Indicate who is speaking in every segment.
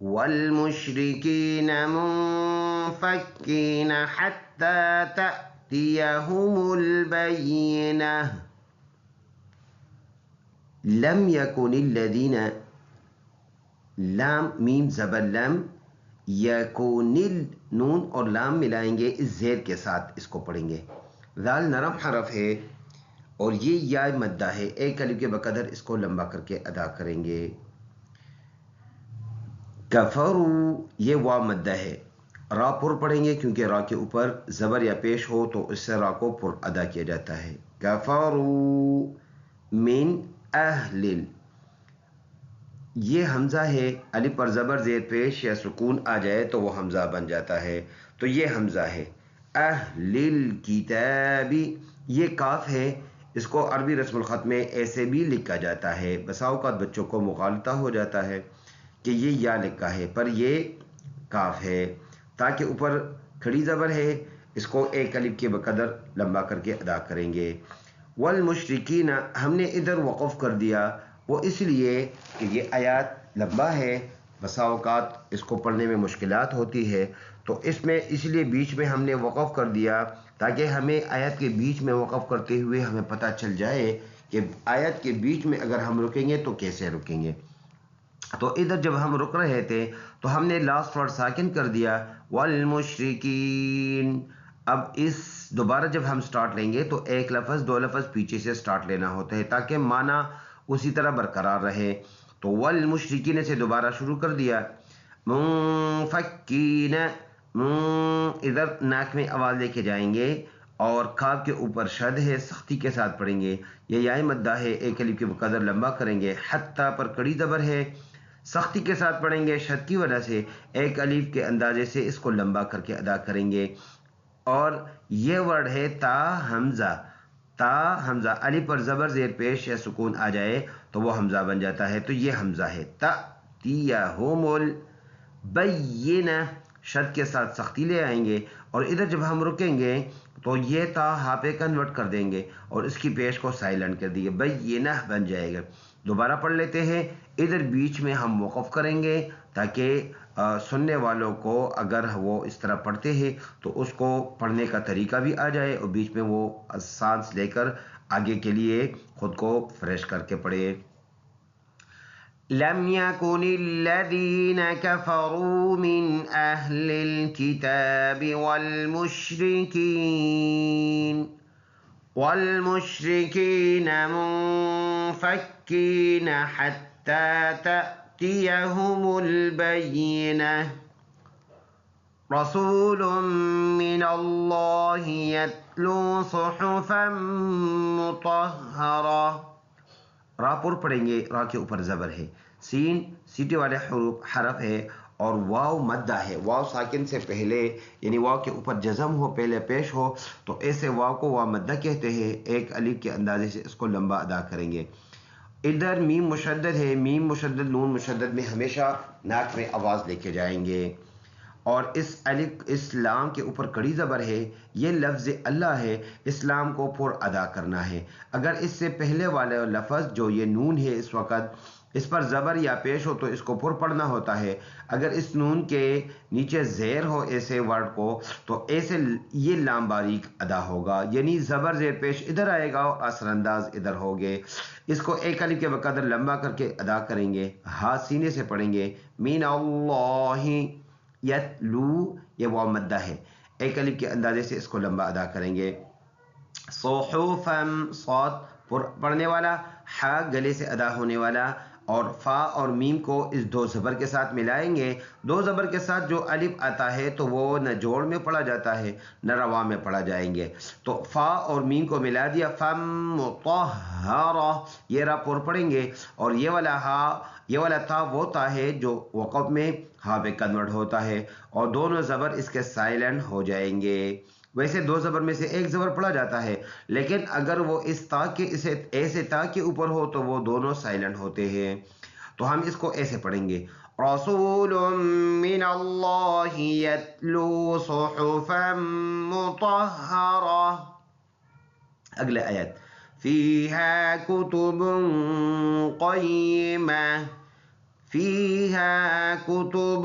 Speaker 1: والمشركين منفكين حتى تأتيهم البينة لم يكن الذين لام میم زبر لم یکونل نون اور لام ملائیں گے اس زیر کے ساتھ اس کو پڑھیں گے۔ ذال نرم حرف ہے اور یہ یا مدہ ہے، ایک الف کے بقدر اس کو لمبا کر کے ادا کریں گے۔ کفرو یہ وا مدہ ہے، را پر پڑھیں گے کیونکہ را کے اوپر زبر یا پیش ہو تو اس سے را کو پر ادا کیا جاتا ہے۔ کفرو من اہل، یہ حمزہ ہے، الف پر زبر زیر پیش یا سکون آ جائے تو وہ حمزہ بن جاتا ہے، تو یہ حمزہ ہے۔ اہل الکتاب، یہ کاف ہے، اس کو عربی رسم الخط میں ایسے بھی لکھا جاتا ہے، بسا اوقات بچوں کو مغالطہ ہو جاتا ہے کہ یہ یا لکھا ہے پر یہ کاف ہے، تاکہ اوپر کھڑی زبر ہے، اس کو ایک الف کے بقدر لمبا کر کے ادا کریں گے۔ والمشرکین ہم نے ادھر وقف کر دیا، وہ اس لیے کہ یہ آیات لمبا ہے، بسا اوقات اس کو پڑھنے میں مشکلات ہوتی ہے، تو اس میں اس لیے بیچ میں ہم نے وقف کر دیا تاکہ ہمیں آیت کے بیچ میں وقف کرتے ہوئے ہمیں پتہ چل جائے کہ آیت کے بیچ میں اگر ہم رکیں گے تو کیسے رکیں گے۔ تو ادھر جب ہم رک رہے تھے تو ہم نے لاسٹ ورڈ ساکن کر دیا والمشرکین۔ اب اس دوبارہ جب ہم سٹارٹ لیں گے تو ایک لفظ دو لفظ پیچھے سے سٹارٹ لینا ہوتا ہے تاکہ معنی اسی طرح برقرار رہے۔ تو والمشرکین سے دوبارہ شروع کر دیا، منفکین، ادھر ناک میں آواز لے کے جائیں گے اور کاف کے اوپر شد ہے، سختی کے ساتھ پڑھیں گے، یہ یائے مدہ ہے، ایک الف کے بقدر لمبا کریں گے، حتی پر کڑی زبر ہے، سختی کے ساتھ پڑھیں گے، شد کی وجہ سے ایک الف کے اندازے سے اس کو لمبا کر کے ادا کریں گے۔ اور یہ ورڈ ہے تا حمزہ، تا حمزہ، الف پر زبر زیر پیش یا سکون آ جائے تو وہ حمزہ بن جاتا ہے، تو یہ حمزہ ہے۔ تأتیہم البینہ، شد کے ساتھ سختی لے آئیں گے اور ادھر جب ہم رکیں گے تو یہ تا ہا پہ کنورٹ کر دیں گے اور اس کی پیش کو سائلنٹ کر دیں گے، بینہ بن جائے گا۔ دوبارہ پڑھ لیتے ہیں، ادھر بیچ میں ہم وقف کریں گے تاکہ سننے والوں کو اگر وہ اس طرح پڑھتے ہیں تو اس کو پڑھنے کا طریقہ بھی آ جائے اور بیچ میں وہ سانس لے کر آگے کے لیے خود کو فریش کر کے پڑھے۔ لم يكن الذين كفروا من أهل الكتاب والمشركين منفكين حتى تأتيهم البينة رسول من الله يتلو صحفا مطهرة۔ را پر پڑھیں گے، را کے اوپر زبر ہے، سین سیٹی والے حرف ہے اور واو مدہ ہے، واو ساکن سے پہلے یعنی واو کے اوپر جزم ہو، پہلے پیش ہو تو ایسے واو کو واو مدہ کہتے ہیں، ایک الف کے اندازے سے اس کو لمبا ادا کریں گے۔ ادھر میم مشدد ہے، میم مشدد نون مشدد میں ہمیشہ ناک میں آواز لے کے جائیں گے اور اس الف اس لام کے اوپر کڑی زبر ہے، یہ لفظ اللہ ہے، اس لام کو پر ادا کرنا ہے۔ اگر اس سے پہلے والے لفظ جو یہ نون ہے اس وقت اس پر زبر یا پیش ہو تو اس کو پر پڑھنا ہوتا ہے، اگر اس نون کے نیچے زیر ہو ایسے ورڈ کو تو ایسے یہ لام باریک ادا ہوگا، یعنی زبر زیر پیش ادھر آئے گا اور اثر انداز ادھر ہوگے۔ اس کو ایک الف کے بقدر لمبا کر کے ادا کریں گے، ہاتھ سینے سے پڑھیں گے، من اللہ، یتلو یہ واو مدہ ہے، ایک الف کے اندازے سے اس کو لمبا ادا کریں گے۔ صحفم صاد پڑھنے والا، حا گلے سے ادا ہونے والا، اور فا اور میم کو اس دو زبر کے ساتھ ملائیں گے۔ دو زبر کے ساتھ جو الف آتا ہے تو وہ نہ جوڑ میں پڑھا جاتا ہے نہ روا میں پڑھا جائیں گے، تو فا اور میم کو ملا دیا، فم مطہرہ، یہ را پر پڑھیں گے، اور یہ والا تا وہ تا ہے جو وقف میں ہا پہ کنورٹ ہوتا ہے، اور دونوں زبر اس کے سائلنٹ ہو جائیں گے۔ ویسے دو زبر میں سے ایک زبر پڑھا جاتا ہے، لیکن اگر وہ اس تا کے ایسے تا کے اوپر ہو تو وہ دونوں سائلنٹ ہوتے ہیں، تو ہم اس کو ایسے پڑھیں گے، رسول من اللہ یتلو صحفا مطہرہ۔ اگلے آیت، فیہا کتب قیمہ، فیہا کتب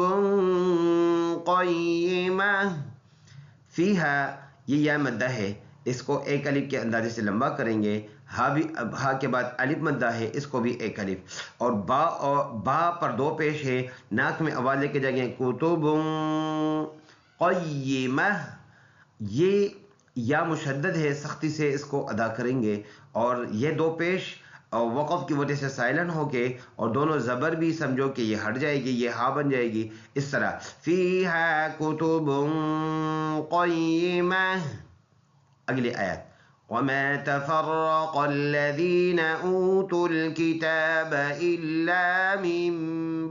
Speaker 1: قیمہ، فیہا یہ یا مدہ ہے، اس کو ایک الف کے اندازے سے لمبا کریں گے، ہا کے بعد الف مدہ ہے، اس کو بھی ایک الف، اور با پر دو پیش ہے، ناک میں آواز لے کے جائیں گے، کتب قیمہ، یہ یا مشدد ہے، سختی سے اس کو ادا کریں گے، اور یہ دو پیش وقف کی وجہ سے سائلنٹ ہو کے، اور دونوں زبر بھی سمجھو کہ یہ ہٹ جائے گی، یہ ہا بن جائے گی، اس طرح فیہا کتب قیمہ۔ اگلی آیت، وَمَا تَفَرَّقَ الَّذِينَ أُوتُوا الْكِتَابَ إِلَّا مِن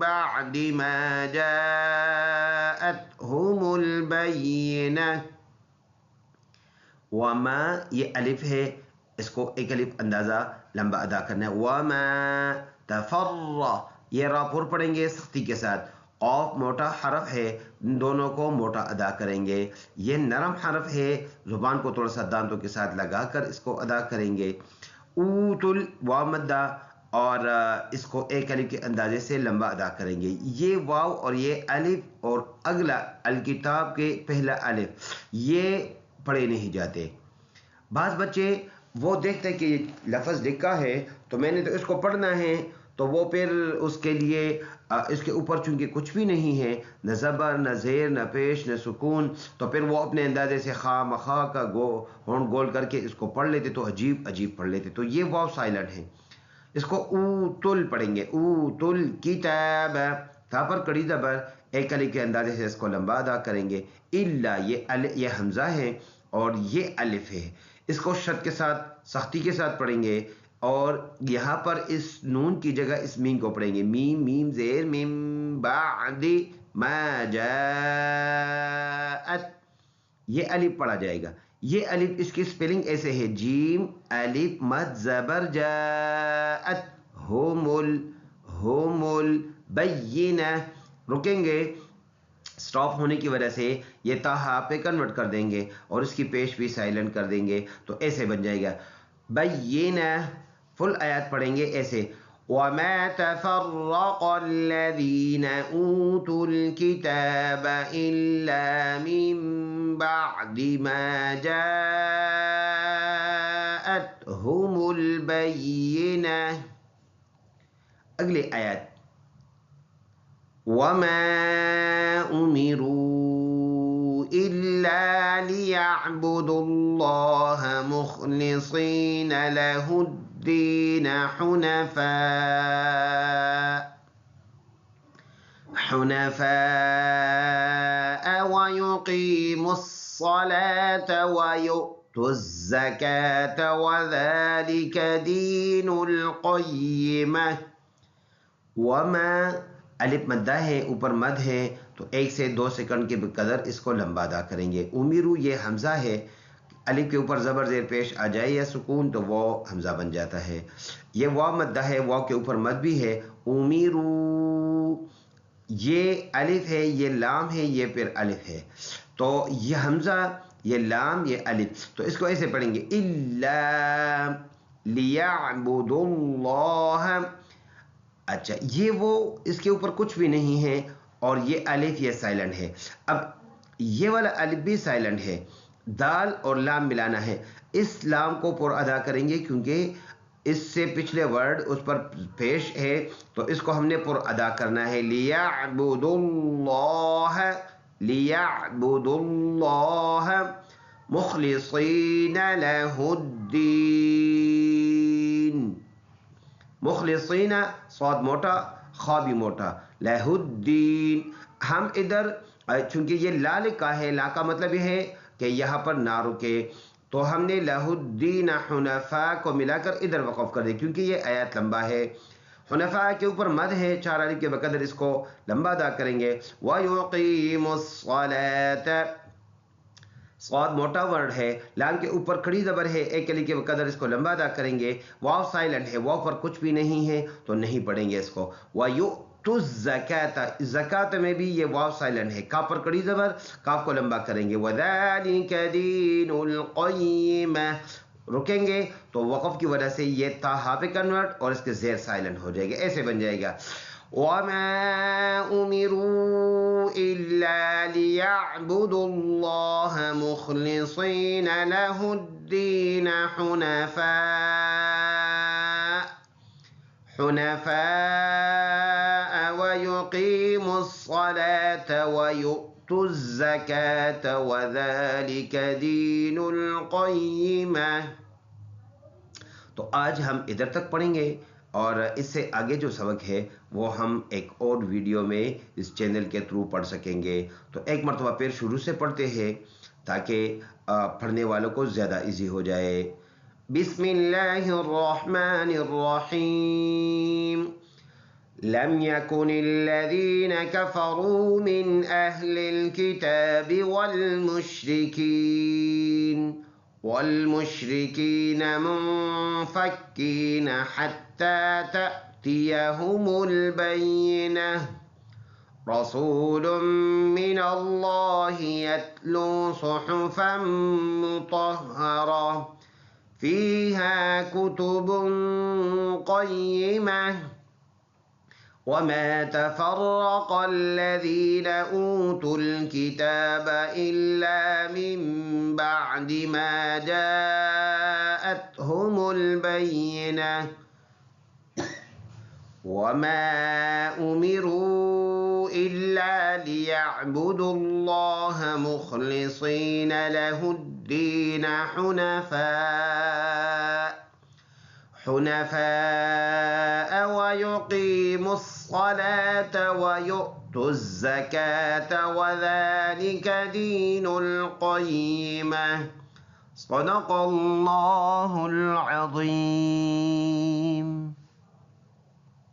Speaker 1: بَعْدِ مَا جَاءَتْهُمُ الْبَيِّنَةُ۔ وما یہ الف ہے، اس کو ایک الف اندازہ لمبا ادا کرنا ہے، وما تفر، یہ را پر پڑھیں گے سختی کے ساتھ، قاف موٹا حرف ہے، دونوں کو موٹا ادا کریں گے، یہ نرم حرف ہے، زبان کو تھوڑا سا دانتوں کے ساتھ لگا کر اس کو ادا کریں گے، اوتل واو مدہ، اور اس کو ایک الف کے اندازے سے لمبا ادا کریں گے، یہ واو اور یہ الف اور اگلا الکتاب کے پہلا الف یہ پڑھے نہیں جاتے۔ بعض بچے وہ دیکھتے ہیں کہ یہ لفظ لکھا ہے تو میں نے تو اس کو پڑھنا ہے، تو وہ پھر اس کے لیے اس کے اوپر چونکہ کچھ بھی نہیں ہے، نہ زبر نہ زیر نہ پیش نہ سکون، تو پھر وہ اپنے اندازے سے خواہ مخواہ کا ہونٹ گول کر کے اس کو پڑھ لیتے، تو عجیب عجیب پڑھ لیتے، تو یہ واو سائلنٹ ہے، اس کو اوتل پڑھیں گے، اوتل کتاب، تا پر کڑی زبر، ایک الف کے اندازے سے اس کو لمبا ادا کریں گے، الا یہ حمزہ ہے اور یہ الف ہے، اس کو شد کے ساتھ سختی کے ساتھ پڑھیں گے، اور یہاں پر اس نون کی جگہ اس میم کو پڑھیں گے، میم میم زیر میم بعد ما جاءت، یہ الف پڑھا جائے گا، یہ الف اس کی سپیلنگ ایسے ہے، جیم الف مد زبر جاءت، ہوم البینہ، رکیں گے، سٹاپ ہونے کی وجہ سے یہ تا ہا پہ کنورٹ کر دیں گے اور اس کی پیش بھی سائلنٹ کر دیں گے، تو ایسے بن جائے گا، بینہ، فل آیات پڑھیں گے ایسے، وَمَا تَفَرَّقَ الَّذِينَ أُوتُوا الْكِتَابَ إِلَّا مِن بَعْدِ مَا جَاءَتْهُمُ الْبَيِّنَةُ۔ اگلے آیات، وَمَا أُمِرُوا إِلَّا لِيَعْبُدُوا اللَّهَ مُخْلِصِينَ لَهُ الدِّينَ حُنَفَاءَ وَيُقِيمُوا الصَّلَاةَ وَيُؤْتُوا الزَّكَاةَ وَذَلِكَ دِينُ الْقَيِّمَةِ۔ وما الف مدہ ہے، اوپر مد ہے، تو 1 سے 2 سیکنڈ کے قدر اس کو لمبا ادا کریں گے، امیرو یہ حمزہ ہے، الف کے اوپر زبر زیر پیش آ جائے یا سکون تو وہ حمزہ بن جاتا ہے، یہ واو مدہ ہے، واو کے اوپر مد بھی ہے، امیرو، یہ الف ہے، یہ لام ہے، یہ پھر الف ہے، تو یہ حمزہ، یہ لام، یہ الف، تو اس کو ایسے پڑھیں گے، الا لیعبدوا اللہ، اچھا یہ وہ اس کے اوپر کچھ بھی نہیں ہے، اور یہ الف یہ سائلنٹ ہے، اب یہ والا الف بھی سائلنٹ ہے، دال اور لام ملانا ہے، اس لام کو پر ادا کریں گے کیونکہ اس سے پچھلے ورڈ اس پر پیش ہے، تو اس کو ہم نے پر ادا کرنا ہے، لیعبدوا اللہ، لِيَعْبُدُوا اللَّهَ مُخْلِصِينَ لَهُ الدِّينَ. مخلصین صاد موٹا خا بھی موٹا، لہ الدین. ہم ادھر چونکہ یہ لا لکھا ہے، لا کا مطلب یہ ہے کہ یہاں پر نہ رکے، تو ہم نے لہ الدین حنفاء کو ملا کر ادھر وقف کر دیا کیونکہ یہ آیت لمبا ہے. حنفاء کے اوپر مد ہے، 4 الف کے بقدر اس کو لمبا ادا کریں گے. وَيُقِيمُ الصَّلَاةَ، صاد موٹا ورڈ ہے، لام کے اوپر کھڑی زبر ہے، 1 الف کے قدر اس کو لمبا ادا کریں گے. واو سائلنٹ ہے، واو پر کچھ بھی نہیں ہے تو نہیں پڑھیں گے اس کو. وَيُؤْتُوا الزَّكَاةَ، زکات میں بھی یہ واو سائلنٹ ہے، کاف پر کھڑی زبر، کاف کو لمبا کریں گے. وَذَلِكَ دِينُ الْقَيِّمَةِ، رکیں گے تو وقف کی وجہ سے یہ تا ہا پہ کنورٹ اور اس کے زیر سائلنٹ ہو جائے گا، ایسے بن جائے گا. وَمَا أُمِرُوا إِلَّا لِيَعْبُدُوا اللَّهَ مُخْلِصِينَ لَهُ الدِّينَ حُنَفَاءَ وَيُقِيمُوا الصَّلَاةَ وَيُؤْتُوا الزَّكَاةَ وَذَلِكَ دِينُ الْقَيِّمَةِ. تو آج ہم ادھر تک پڑھیں گے، اور اس سے آگے جو سبق ہے وہ ہم ایک اور ویڈیو میں اس چینل کے تھرو پڑھ سکیں گے. تو ایک مرتبہ پھر شروع سے پڑھتے ہیں تاکہ پڑھنے والوں کو زیادہ ایزی ہو جائے. بسم اللہ الرحمن الرحیم. لم يكن الذين كفروا من أهل الكتاب والمشركين منفكين حتى تأتيهم البينة. رسول من الله يتلو صحفا مطهرة فيها كتب قيمة. وما تفرق الذين أوتوا الكتاب إلا من بعد ما جاءتهم البينة. وما أمروا إلا ليعبدوا الله مخلصين له الدين حنفاء ويقيموا الصلاة ويؤتوا الزكاة وذلك دين القيمة. صدق الله العظيم.